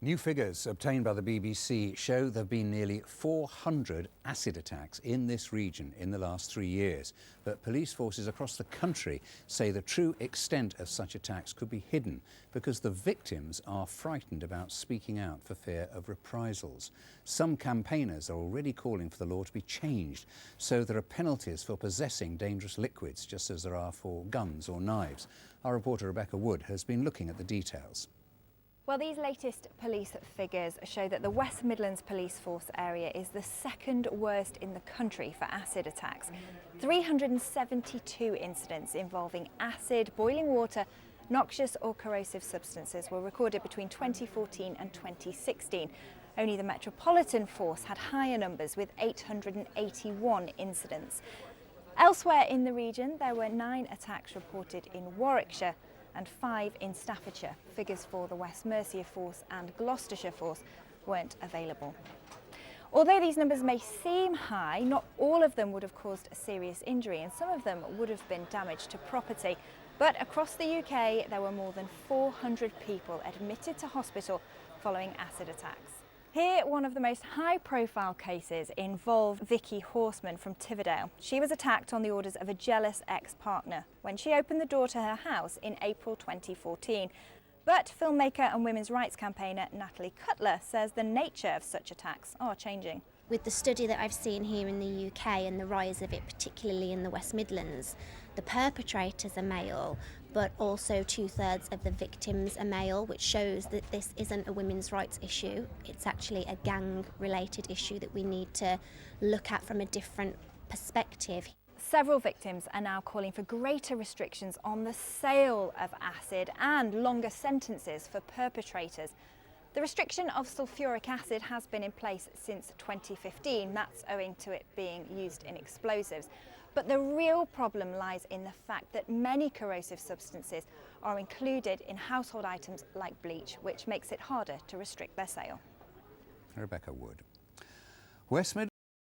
New figures obtained by the BBC show there have been nearly 400 acid attacks in this region in the last 3 years. But police forces across the country say the true extent of such attacks could be hidden because the victims are frightened about speaking out for fear of reprisals. Some campaigners are already calling for the law to be changed so there are penalties for possessing dangerous liquids, just as there are for guns or knives. Our reporter Rebecca Wood has been looking at the details. Well, these latest police figures show that the West Midlands police force area is the second worst in the country for acid attacks. 372 incidents involving acid, boiling water, noxious or corrosive substances were recorded between 2014 and 2016. Only the Metropolitan Force had higher numbers with 881 incidents. Elsewhere in the region, there were 9 attacks reported in Warwickshire and 5 in Staffordshire. Figures for the West Mercia Force and Gloucestershire Force weren't available. Although these numbers may seem high, not all of them would have caused a serious injury and some of them would have been damage to property. But across the UK, there were more than 400 people admitted to hospital following acid attacks. Here, one of the most high-profile cases involved Vicky Horseman from Tividale. She was attacked on the orders of a jealous ex-partner when she opened the door to her house in April 2014. But filmmaker and women's rights campaigner Natalie Cutler says the nature of such attacks are changing. With the study that I've seen here in the UK and the rise of it, particularly in the West Midlands, the perpetrators are male, but also 2/3 of the victims are male, which shows that this isn't a women's rights issue. It's actually a gang-related issue that we need to look at from a different perspective. Several victims are now calling for greater restrictions on the sale of acid and longer sentences for perpetrators. The restriction of sulfuric acid has been in place since 2015. That's owing to it being used in explosives. But the real problem lies in the fact that many corrosive substances are included in household items like bleach, which makes it harder to restrict their sale. Rebecca Wood. West Midlands